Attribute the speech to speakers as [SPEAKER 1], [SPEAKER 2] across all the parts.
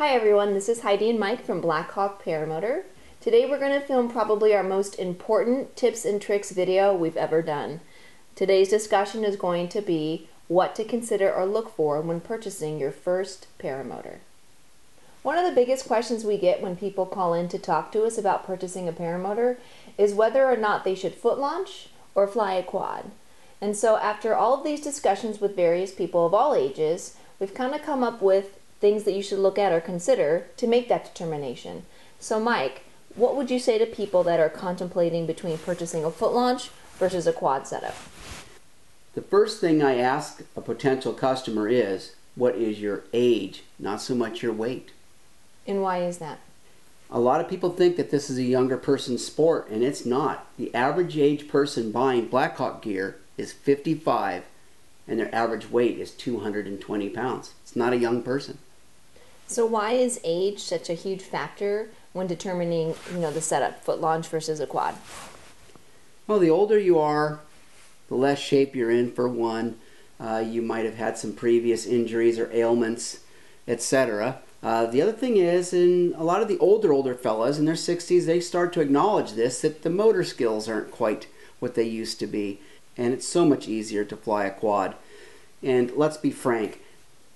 [SPEAKER 1] Hi everyone, this is Heidi and Mike from BlackHawk Paramotors. Today we're going to film probably our most important tips and tricks video we've ever done. Today's discussion is going to be what to consider or look for when purchasing your first paramotor. One of the biggest questions we get when people call in to talk to us about purchasing a paramotor is whether or not they should foot launch or fly a quad. And so after all of these discussions with various people of all ages, we've kind of come up with things that you should look at or consider to make that determination. So Mike, what would you say to people that are contemplating between purchasing a foot launch versus a quad setup?
[SPEAKER 2] The first thing I ask a potential customer is, what is your age? Not so much your weight.
[SPEAKER 1] And why is that?
[SPEAKER 2] A lot of people think that this is a younger person's sport, and it's not. The average age person buying BlackHawk gear is 55, and their average weight is 220 pounds. It's not a young person.
[SPEAKER 1] So why is age such a huge factor when determining, the setup, foot launch versus a quad?
[SPEAKER 2] Well, the older you are, the less shape you're in, for one. You might have had some previous injuries or ailments, etc. The other thing is, in a lot of the older fellas in their 60s, they start to acknowledge this, that the motor skills aren't quite what they used to be. And it's so much easier to fly a quad. And let's be frank,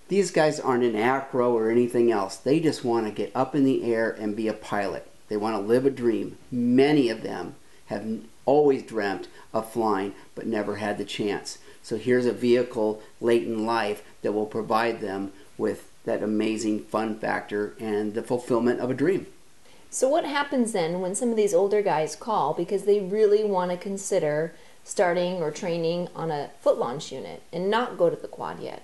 [SPEAKER 2] these guys aren't an acro or anything else. They just want to get up in the air and be a pilot. They want to live a dream. Many of them have always dreamt of flying but never had the chance. So here's a vehicle late in life that will provide them with that amazing fun factor and the fulfillment of a dream.
[SPEAKER 1] So what happens then when some of these older guys call because they really want to consider starting or training on a foot launch unit and not go to the quad yet?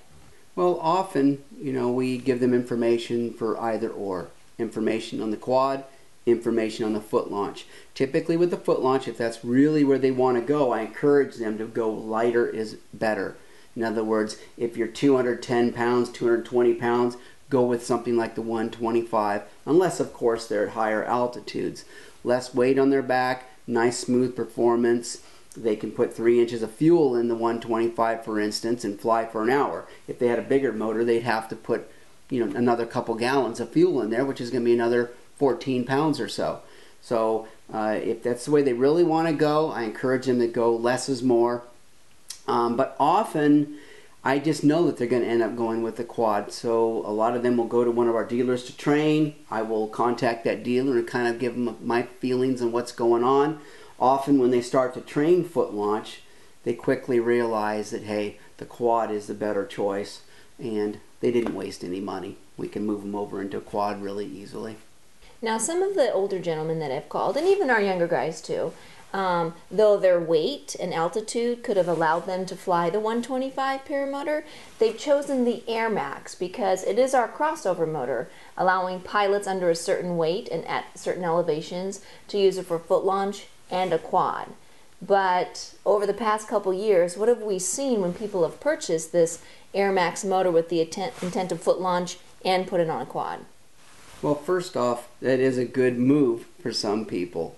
[SPEAKER 2] Well, often, we give them information for either or. Information on the quad, information on the foot launch. Typically with the foot launch, if that's really where they want to go, I encourage them to go lighter is better. In other words, if you're 210 pounds, 220 pounds, go with something like the 125, unless of course they're at higher altitudes. Less weight on their back, nice smooth performance. They can put 3 inches of fuel in the 125, for instance, and fly for an hour. If they had a bigger motor, they'd have to put another couple gallons of fuel in there, which is going to be another 14 pounds or so. So if that's the way they really want to go, I encourage them to go less is more. But often, I just know that they're going to end up going with the quad. So a lot of them will go to one of our dealers to train. I will contact that dealer and kind of give them my feelings on what's going on. Often when they start to train foot launch, they quickly realize that, hey, the quad is the better choice, and they didn't waste any money. We can move them over into a quad really easily.
[SPEAKER 1] Now, some of the older gentlemen that have called, and even our younger guys too, though their weight and altitude could have allowed them to fly the 125 paramotor, they've chosen the Air Max because it is our crossover motor, allowing pilots under a certain weight and at certain elevations to use it for foot launch and a quad. But over the past couple years, what have we seen when people have purchased this Air Max motor with the intent of foot launch and put it on a quad?
[SPEAKER 2] Well, first off, that is a good move for some people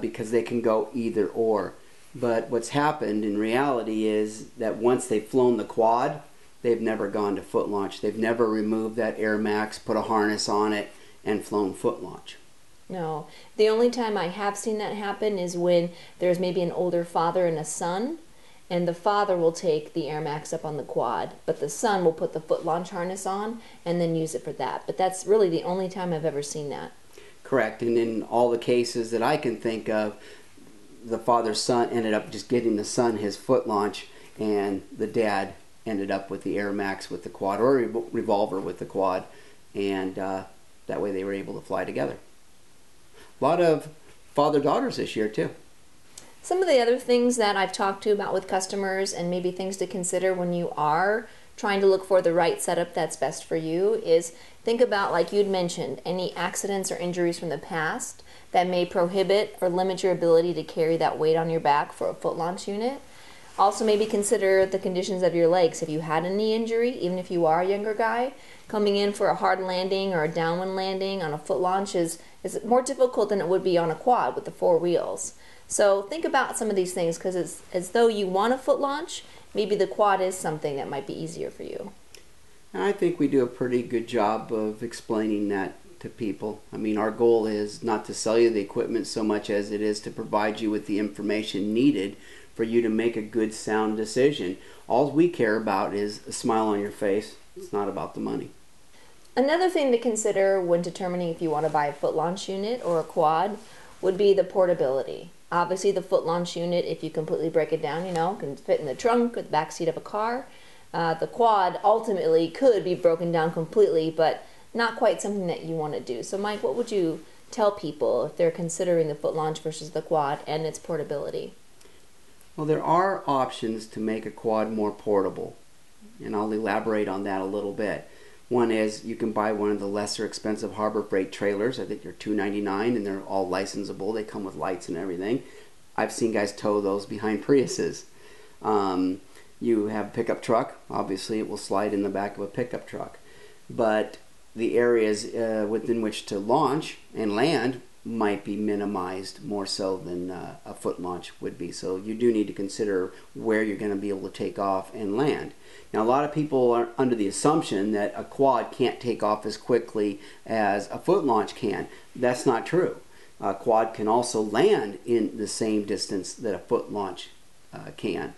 [SPEAKER 2] because they can go either or. But what's happened in reality is that once they've flown the quad, they've never gone to foot launch. They've never removed that Air Max, put a harness on it, and flown foot launch.
[SPEAKER 1] No. The only time I have seen that happen is when there's maybe an older father and a son, and the father will take the Air Max up on the quad, but the son will put the foot launch harness on and then use it for that. But that's really the only time I've ever seen that.
[SPEAKER 2] Correct. And in all the cases that I can think of, the father's son ended up just getting the son his foot launch, and the dad ended up with the Air Max with the quad, or Revolver with the quad, and that way they were able to fly together. A lot of father-daughters this year too.
[SPEAKER 1] Some of the other things that I've talked to about with customers and maybe things to consider when you are trying to look for the right setup that's best for you is think about, like you'd mentioned, any accidents or injuries from the past that may prohibit or limit your ability to carry that weight on your back for a foot launch unit. Also maybe consider the conditions of your legs. If you had a knee injury, even if you are a younger guy, coming in for a hard landing or a downwind landing on a foot launch is more difficult than it would be on a quad with the 4 wheels. So think about some of these things because it's as though you want a foot launch, maybe the quad is something that might be easier for you.
[SPEAKER 2] And I think we do a pretty good job of explaining that to people. I mean, our goal is not to sell you the equipment so much as it is to provide you with the information needed for you to make a good, sound decision. All we care about is a smile on your face. It's not about the money.
[SPEAKER 1] Another thing to consider when determining if you want to buy a foot launch unit or a quad would be the portability. Obviously, the foot launch unit, if you completely break it down, can fit in the trunk or the back seat of a car. The quad ultimately could be broken down completely, but not quite something that you want to do. So Mike, what would you tell people if they're considering the foot launch versus the quad and its portability?
[SPEAKER 2] Well, there are options to make a quad more portable, and I'll elaborate on that a little bit. One is you can buy one of the lesser expensive Harbor Freight trailers. I think they're $2.99 and they're all licensable. They come with lights and everything. I've seen guys tow those behind Priuses. You have a pickup truck. Obviously, it will slide in the back of a pickup truck. But the areas within which to launch and land might be minimized more so than a foot launch would be. So you do need to consider where you're going to be able to take off and land. Now, a lot of people are under the assumption that a quad can't take off as quickly as a foot launch can. That's not true. A quad can also land in the same distance that a foot launch can.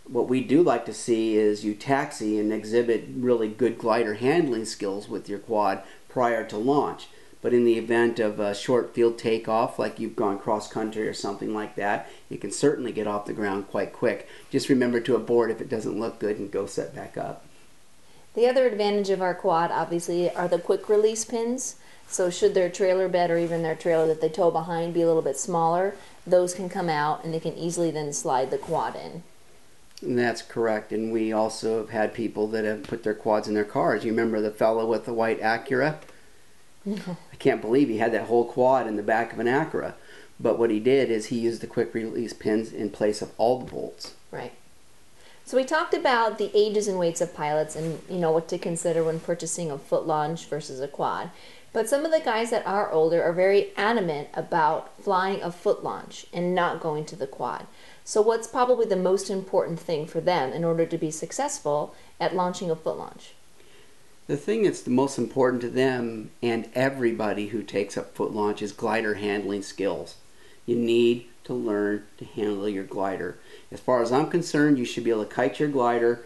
[SPEAKER 2] What we do like to see is you taxi and exhibit really good glider handling skills with your quad prior to launch. But in the event of a short field takeoff, like you've gone cross country or something like that, you can certainly get off the ground quite quick. Just remember to abort if it doesn't look good and go set back up.
[SPEAKER 1] The other advantage of our quad, obviously, are the quick release pins. So should their trailer bed or even their trailer that they tow behind be a little bit smaller, those can come out and they can easily then slide the quad in.
[SPEAKER 2] And that's correct. And we also have had people that have put their quads in their cars. You remember the fellow with the white Acura? I can't believe he had that whole quad in the back of an Acura. But what he did is he used the quick release pins in place of all the bolts.
[SPEAKER 1] Right. So we talked about the ages and weights of pilots and what to consider when purchasing a foot launch versus a quad. But some of the guys that are older are very adamant about flying a foot launch and not going to the quad. So what's probably the most important thing for them in order to be successful at launching a foot launch?
[SPEAKER 2] The thing that's the most important to them and everybody who takes up foot launch is glider handling skills. You need to learn to handle your glider. As far as I'm concerned, you should be able to kite your glider,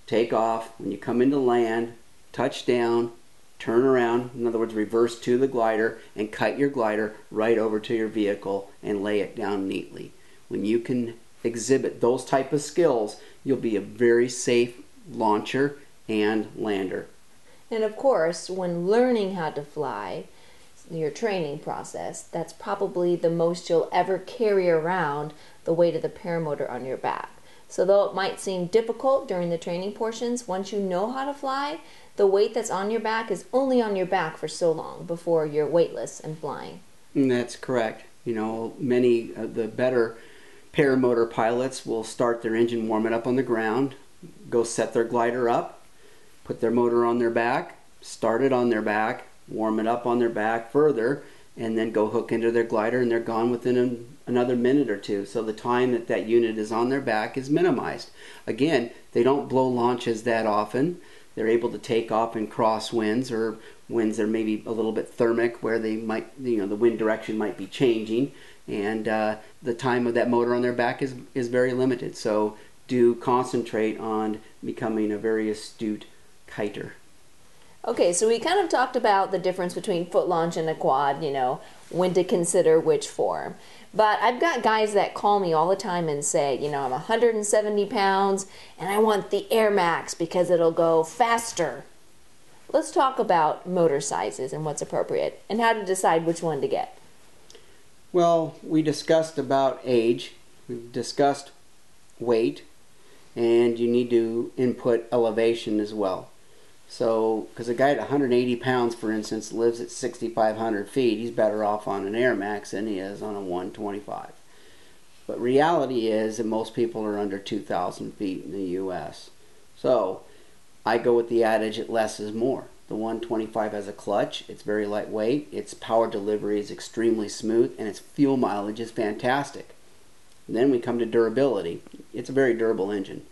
[SPEAKER 2] take off, when you come into land, touch down, turn around, in other words reverse to the glider, and kite your glider right over to your vehicle and lay it down neatly. When you can exhibit those type of skills, you'll be a very safe launcher and lander.
[SPEAKER 1] And of course, when learning how to fly, your training process, that's probably the most you'll ever carry around the weight of the paramotor on your back. So though it might seem difficult during the training portions, once you know how to fly, the weight that's on your back is only on your back for so long before you're weightless and flying.
[SPEAKER 2] And that's correct. Many of the better paramotor pilots will start their engine, warm it up on the ground, go set their glider up, put their motor on their back, start it on their back, warm it up on their back further, and then go hook into their glider, and they're gone within another minute or two. So the time that that unit is on their back is minimized. Again, they don't blow launches that often. They're able to take off in crosswinds or winds that are maybe a little bit thermic where they might, the wind direction might be changing, and the time of that motor on their back is very limited. So do concentrate on becoming a very astute kiter.
[SPEAKER 1] Okay, so we kind of talked about the difference between foot launch and a quad, when to consider which form. But I've got guys that call me all the time and say, I'm 170 pounds and I want the Air Max because it'll go faster. Let's talk about motor sizes and what's appropriate and how to decide which one to get.
[SPEAKER 2] Well, we discussed about age, we've discussed weight, and you need to input elevation as well. So, because a guy at 180 pounds, for instance, lives at 6,500 feet, he's better off on an Air Max than he is on a 125. But reality is that most people are under 2,000 feet in the U.S. So, I go with the adage that less is more. The 125 has a clutch, it's very lightweight, its power delivery is extremely smooth, and its fuel mileage is fantastic. And then we come to durability. It's a very durable engine.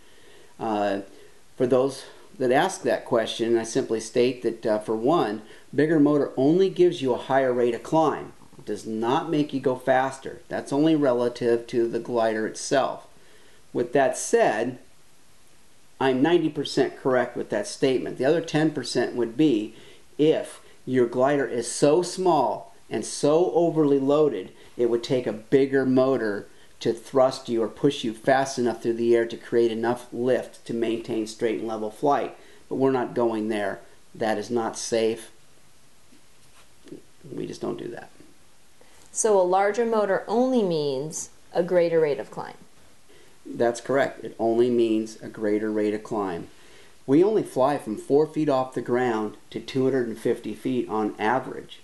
[SPEAKER 2] For those that ask that question, and I simply state that for one, bigger motor only gives you a higher rate of climb. It does not make you go faster. That's only relative to the glider itself. With that said, I'm 90% correct with that statement. The other 10% would be if your glider is so small and so overly loaded, it would take a bigger motor to thrust you or push you fast enough through the air to create enough lift to maintain straight and level flight. But we're not going there. That is not safe. We just don't do that.
[SPEAKER 1] So a larger motor only means a greater rate of climb.
[SPEAKER 2] That's correct. It only means a greater rate of climb. We only fly from 4 feet off the ground to 250 feet on average.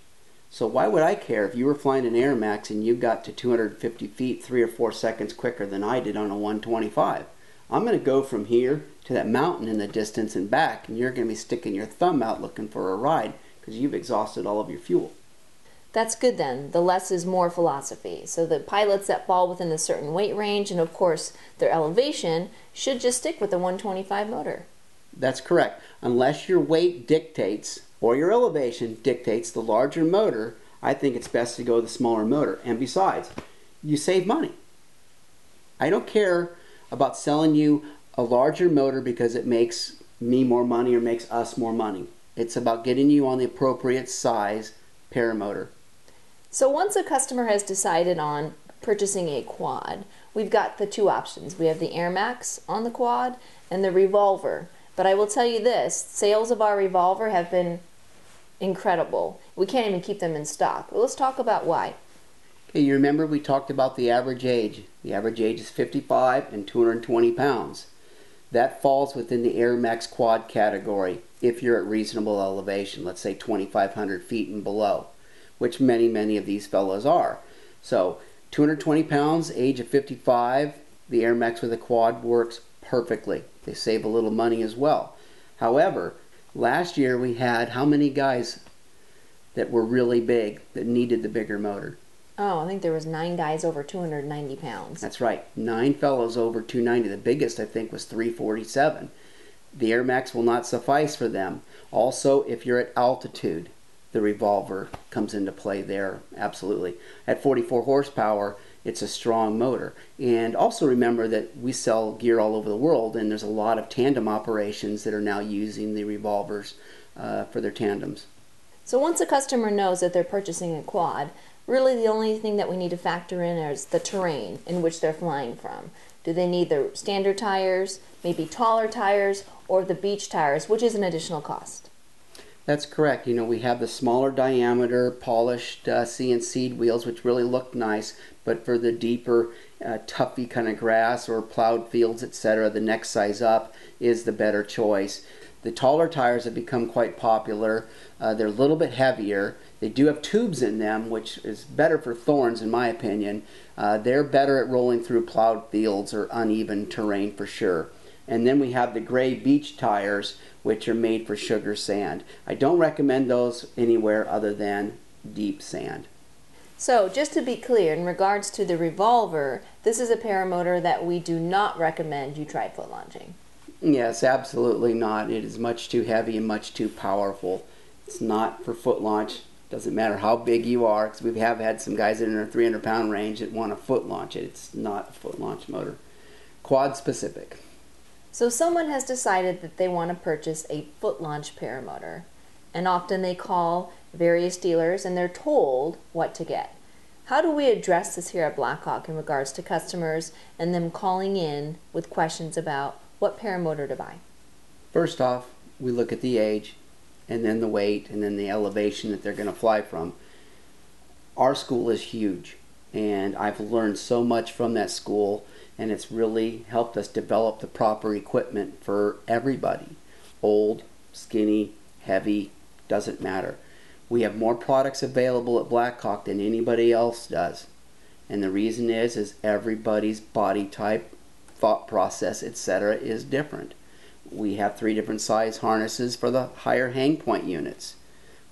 [SPEAKER 2] So why would I care if you were flying an Air Max and you got to 250 feet 3 or 4 seconds quicker than I did on a 125? I'm going to go from here to that mountain in the distance and back, and you're going to be sticking your thumb out looking for a ride because you've exhausted all of your fuel.
[SPEAKER 1] That's good then. The less is more philosophy. So the pilots that fall within a certain weight range and of course their elevation should just stick with the 125 motor.
[SPEAKER 2] That's correct. Unless your weight dictates or your elevation dictates the larger motor, I think it's best to go with the smaller motor. And besides, you save money. I don't care about selling you a larger motor because it makes me more money or makes us more money. It's about getting you on the appropriate size paramotor.
[SPEAKER 1] So once a customer has decided on purchasing a quad, we've got the two options. We have the Air Max on the quad and the Revolver. But I will tell you this, sales of our Revolver have been incredible. We can't even keep them in stock. But let's talk about why.
[SPEAKER 2] Okay, you remember we talked about the average age. The average age is 55 and 220 pounds. That falls within the Air Max quad category if you're at reasonable elevation, let's say 2,500 feet and below, which many of these fellows are. So 220 pounds, age of 55, the Air Max with a quad works perfectly. They save a little money as well. However, last year we had how many guys that were really big that needed the bigger motor?
[SPEAKER 1] Oh, I think there was 9 guys over 290 pounds.
[SPEAKER 2] That's right, 9 fellows over 290. The biggest I think was 347. The Air Max will not suffice for them. Also, if you're at altitude, the Revolver comes into play there, absolutely. At 44 horsepower, it's a strong motor. And also remember that we sell gear all over the world, and there's a lot of tandem operations that are now using the Revolvers for their tandems.
[SPEAKER 1] So once a customer knows that they're purchasing a quad, really the only thing that we need to factor in is the terrain in which they're flying from. Do they need the standard tires, maybe taller tires, or the beach tires, which is an additional cost?
[SPEAKER 2] That's correct. You know, we have the smaller diameter, polished CNC'd wheels, which really look nice, but for the deeper, toughy kind of grass or plowed fields, etc., the next size up is the better choice. The taller tires have become quite popular. They're a little bit heavier. They do have tubes in them, which is better for thorns in my opinion. They're better at rolling through plowed fields or uneven terrain for sure. And then we have the gray beach tires, which are made for sugar sand. I don't recommend those anywhere other than deep sand.
[SPEAKER 1] So just to be clear, in regards to the Revolver, this is a paramotor that we do not recommend you try foot launching.
[SPEAKER 2] Yes, absolutely not. It is much too heavy and much too powerful. It's not for foot launch. Doesn't matter how big you are, because we have had some guys that are in their 300-pound range that want to foot launch it. It's not a foot launch motor. Quad specific.
[SPEAKER 1] So someone has decided that they want to purchase a foot launch paramotor, and often they call various dealers and they're told what to get. How do we address this here at BlackHawk in regards to customers and them calling in with questions about what paramotor to buy?
[SPEAKER 2] First off, we look at the age, and then the weight, and then the elevation that they're going to fly from. Our school is huge, and I've learned so much from that school, and it's really helped us develop the proper equipment for everybody. Old, skinny, heavy, doesn't matter. We have more products available at BlackHawk than anybody else does. And the reason is everybody's body type, thought process, etc. is different. We have 3 different size harnesses for the higher hang point units.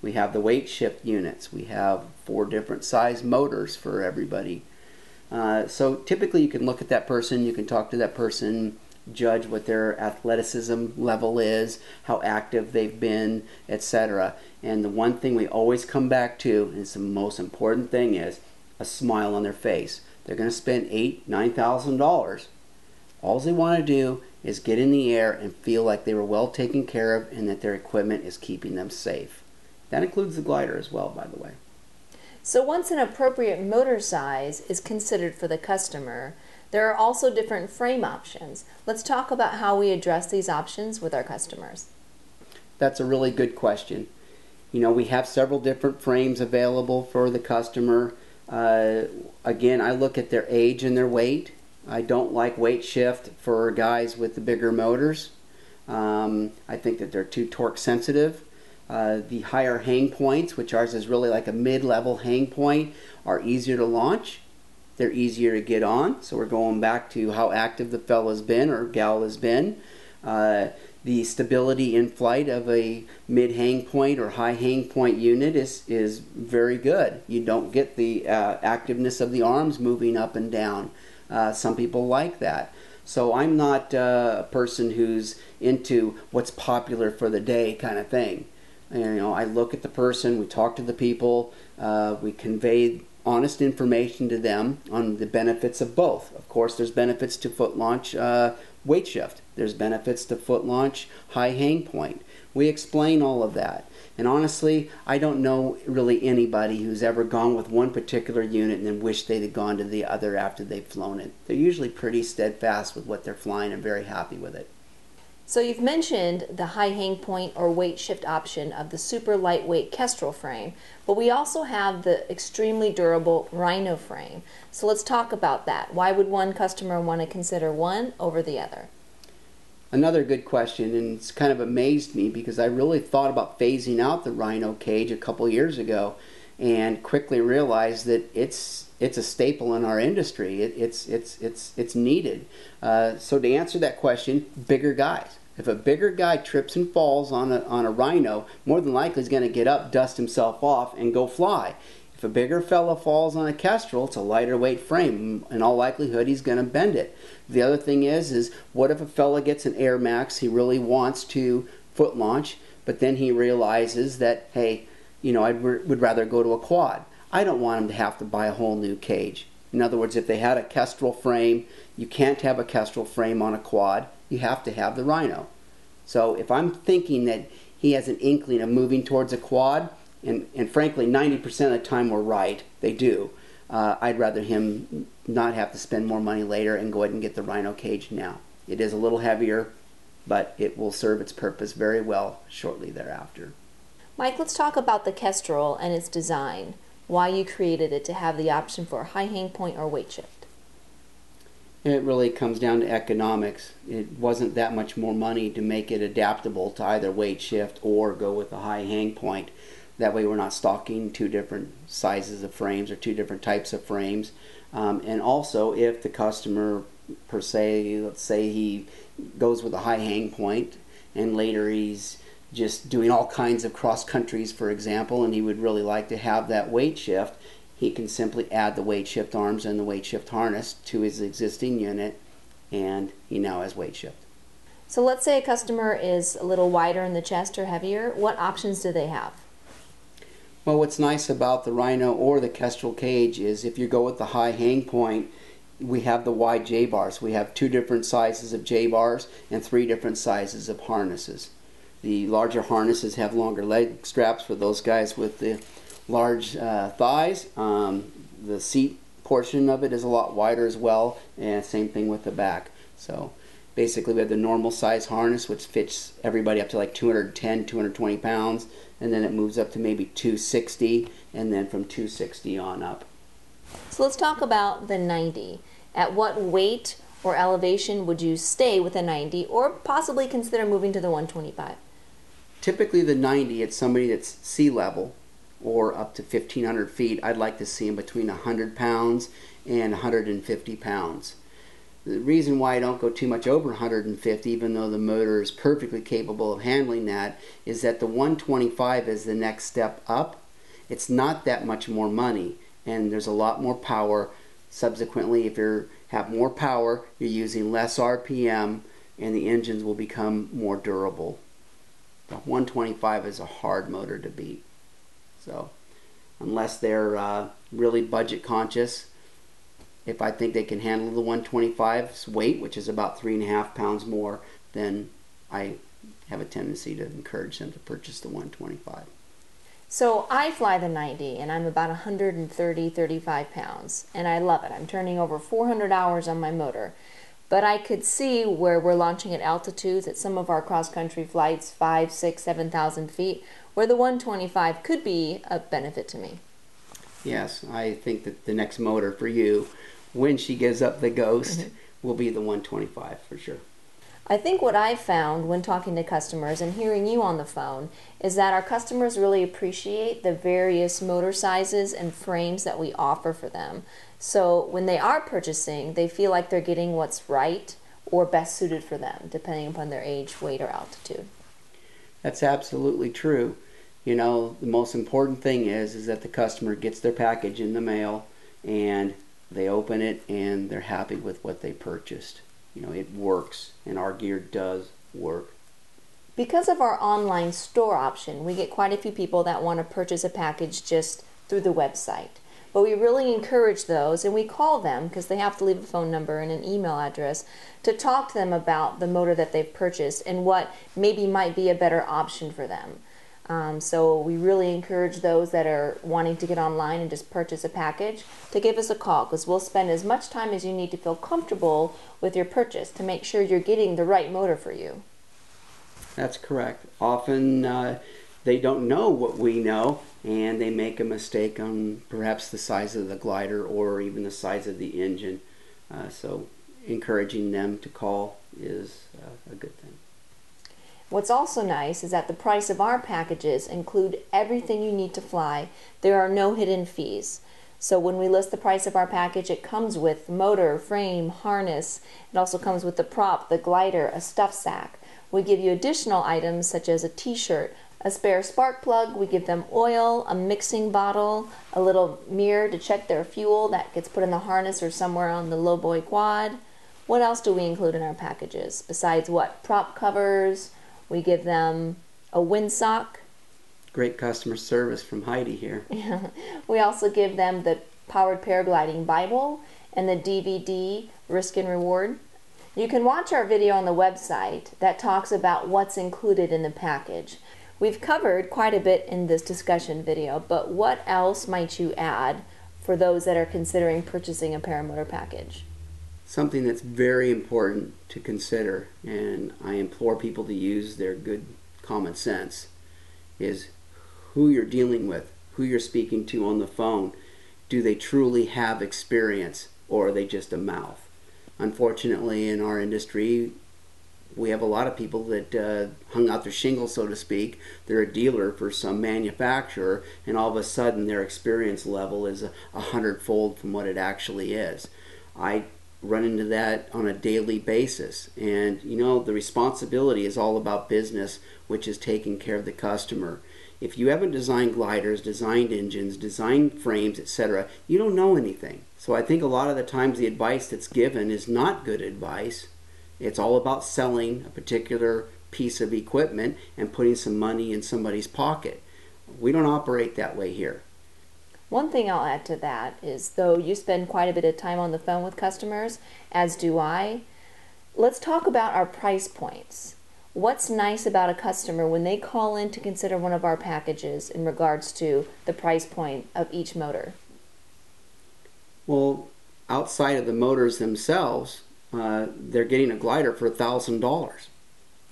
[SPEAKER 2] We have the weight shift units. We have 4 different size motors for everybody. So typically you can look at that person, you can talk to that person judge what their athleticism level is, how active they've been, etc. And the one thing we always come back to, and it's the most important thing, is a smile on their face. They're going to spend $8,000-$9,000. All they want to do is get in the air and feel like they were well taken care of and that their equipment is keeping them safe. That includes the glider as well, by the way.
[SPEAKER 1] So once an appropriate motor size is considered for the customer, there are also different frame options. Let's talk about how we address these options with our customers.
[SPEAKER 2] That's a really good question. You know, we have several different frames available for the customer. Again, I look at their age and their weight. I don't like weight shift for guys with the bigger motors. I think that they're too torque sensitive. The higher hang points, which ours is really like a mid-level hang point, are easier to launch. They're easier to get on. So we're going back to how active the fella's been or gal has been. The stability in flight of a mid-hang point or high hang point unit is very good. You don't get the activeness of the arms moving up and down. Some people like that. So I'm not a person who's into what's popular for the day kind of thing. You know, I look at the person, we talk to the people, we convey honest information to them on the benefits of both. Of course, there's benefits to foot launch weight shift. There's benefits to foot launch high hang point. We explain all of that. And honestly, I don't know really anybody who's ever gone with one particular unit and then wished they'd have gone to the other after they've flown it. They're usually pretty steadfast with what they're flying and very happy with it.
[SPEAKER 1] So you've mentioned the high hang point or weight shift option of the super lightweight Kestrel frame, but we also have the extremely durable Rhino frame. So let's talk about that. Why would one customer want to consider one over the other?
[SPEAKER 2] Another good question, and it's kind of amazed me because I really thought about phasing out the Rhino cage a couple years ago and quickly realized that it's a staple in our industry. It's needed. So to answer that question, bigger guys. If a bigger guy trips and falls on a Rhino, more than likely he's going to get up, dust himself off, and go fly. If a bigger fella falls on a Kestrel, it's a lighter weight frame. In all likelihood, he's going to bend it. The other thing is what if a fella gets an Air Max, he really wants to foot launch, but then he realizes that, hey, you know, I would rather go to a quad. I don't want him to have to buy a whole new cage. In other words, if they had a Kestrel frame, you can't have a Kestrel frame on a quad. You have to have the Rhino. So if I'm thinking that he has an inkling of moving towards a quad, and frankly 90% of the time we're right, they do, I'd rather him not have to spend more money later and go ahead and get the Rhino cage now. It is a little heavier, but it will serve its purpose very well shortly thereafter.
[SPEAKER 1] Mike, let's talk about the Kestrel and its design. Why you created it to have the option for high hang point or weight shift.
[SPEAKER 2] It really comes down to economics. It wasn't that much more money to make it adaptable to either weight shift or go with a high hang point. That way we're not stocking two different sizes of frames or two different types of frames. And also if the customer per se, let's say he goes with a high hang point and later he's just doing all kinds of cross countries, for example, and he would really like to have that weight shift, he can simply add the weight shift arms and the weight shift harness to his existing unit, and he now has weight shift.
[SPEAKER 1] So let's say a customer is a little wider in the chest or heavier. What options do they have?
[SPEAKER 2] Well, what's nice about the Rhino or the Kestrel cage is if you go with the high hang point, we have the wide J-bars. We have two different sizes of J-bars and three different sizes of harnesses. The larger harnesses have longer leg straps for those guys with the large thighs. The seat portion of it is a lot wider as well, and same thing with the back. So basically we have the normal size harness, which fits everybody up to like 210, 220 pounds, and then it moves up to maybe 260, and then from 260 on up.
[SPEAKER 1] So let's talk about the 90. At what weight or elevation would you stay with a 90 or possibly consider moving to the 125?
[SPEAKER 2] Typically the 90, it's somebody that's sea level or up to 1,500 feet. I'd like to see them between 100 pounds and 150 pounds. The reason why I don't go too much over 150, even though the motor is perfectly capable of handling that, is that the 125 is the next step up. It's not that much more money, and there's a lot more power. Subsequently, if you have more power, you're using less RPM, and the engines will become more durable. The 125 is a hard motor to beat. So unless they're really budget conscious, if I think they can handle the 125's weight, which is about 3.5 pounds more, then I have a tendency to encourage them to purchase the 125.
[SPEAKER 1] So I fly the 90 and I'm about 35 pounds and I love it. I'm turning over 400 hours on my motor. But I could see where we're launching at altitudes at some of our cross-country flights, 5, 6, 7,000 feet, where the 125 could be a benefit to me.
[SPEAKER 2] Yes, I think that the next motor for you, when she gives up the ghost, will be the 125 for sure.
[SPEAKER 1] I think what I've found when talking to customers and hearing you on the phone is that our customers really appreciate the various motor sizes and frames that we offer for them. So when they are purchasing, they feel like they're getting what's right or best suited for them, depending upon their age, weight, or altitude.
[SPEAKER 2] That's absolutely true. You know, the most important thing is that the customer gets their package in the mail and they open it and they're happy with what they purchased. You know, it works, and our gear does work.
[SPEAKER 1] Because of our online store option, we get quite a few people that want to purchase a package just through the website. But we really encourage those, and we call them because they have to leave a phone number and an email address to talk to them about the motor that they've purchased and what maybe might be a better option for them. So we really encourage those that are wanting to get online and just purchase a package to give us a call, because we'll spend as much time as you need to feel comfortable with your purchase to make sure you're getting the right motor for you.
[SPEAKER 2] That's correct. Often they don't know what we know, and they make a mistake on perhaps the size of the glider or even the size of the engine. So encouraging them to call is a good thing.
[SPEAKER 1] What's also nice is that the price of our packages include everything you need to fly. There are no hidden fees. So when we list the price of our package, it comes with motor, frame, harness. It also comes with the prop, the glider, a stuff sack. We give you additional items such as a t-shirt, a spare spark plug. We give them oil, a mixing bottle, a little mirror to check their fuel that gets put in the harness or somewhere on the lowboy quad. What else do we include in our packages besides what? Prop covers. We give them a windsock.
[SPEAKER 2] Great customer service from Heidi here.
[SPEAKER 1] We also give them the Powered Paragliding Bible and the DVD Risk and Reward. You can watch our video on the website that talks about what's included in the package. We've covered quite a bit in this discussion video, but what else might you add for those that are considering purchasing a paramotor package?
[SPEAKER 2] Something that's very important to consider, and I implore people to use their good common sense, is who you're dealing with, who you're speaking to on the phone. Do they truly have experience, or are they just a mouth? Unfortunately, in our industry, we have a lot of people that hung out their shingle, so to speak. They're a dealer for some manufacturer, and all of a sudden their experience level is 100-fold from what it actually is. I run into that on a daily basis, and you know, the responsibility is all about business, which is taking care of the customer. If you haven't designed gliders, designed engines, designed frames, etc., you don't know anything. So I think a lot of the times the advice that's given is not good advice. It's all about selling a particular piece of equipment and putting some money in somebody's pocket. We don't operate that way here.
[SPEAKER 1] One thing I'll add to that is, though you spend quite a bit of time on the phone with customers, as do I, let's talk about our price points. What's nice about a customer when they call in to consider one of our packages in regards to the price point of each motor?
[SPEAKER 2] Well, outside of the motors themselves, they're getting a glider for $1,000.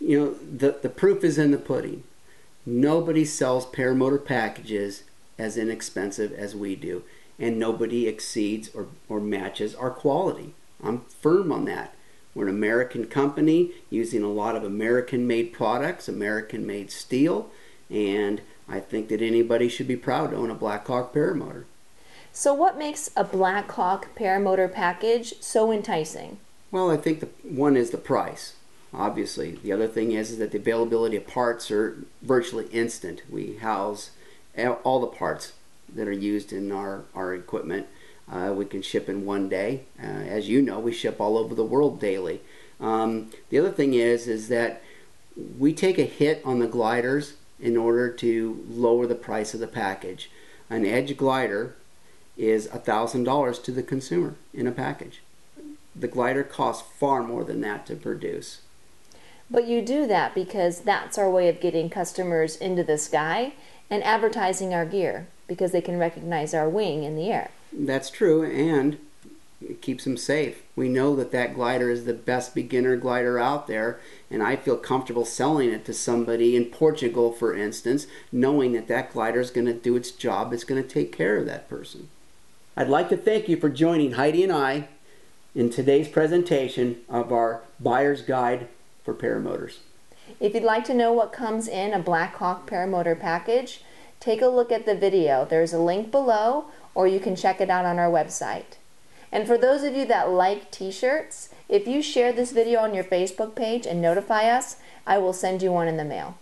[SPEAKER 2] You know, the proof is in the pudding. Nobody sells paramotor packages as inexpensive as we do, and nobody exceeds or matches our quality. I'm firm on that. We're an American company using a lot of American-made products, American-made steel, and I think that anybody should be proud to own a BlackHawk Paramotor.
[SPEAKER 1] So what makes a BlackHawk Paramotor package so enticing?
[SPEAKER 2] Well, I think one is the price, obviously. The other thing is that the availability of parts are virtually instant. We house all the parts that are used in our equipment. We can ship in one day. As you know, we ship all over the world daily. The other thing is that we take a hit on the gliders in order to lower the price of the package. An Edge glider is $1,000 to the consumer in a package. The glider costs far more than that to produce.
[SPEAKER 1] But you do that because that's our way of getting customers into the sky and advertising our gear, because they can recognize our wing in the air.
[SPEAKER 2] That's true, and it keeps them safe. We know that that glider is the best beginner glider out there, and I feel comfortable selling it to somebody in Portugal, for instance, knowing that that glider is going to do its job. It's going to take care of that person. I'd like to thank you for joining Heidi and I in today's presentation of our buyer's guide for paramotors.
[SPEAKER 1] If you'd like to know what comes in a BlackHawk Paramotor package, take a look at the video. There's a link below, or you can check it out on our website. And for those of you that like t-shirts, if you share this video on your Facebook page and notify us, I will send you one in the mail.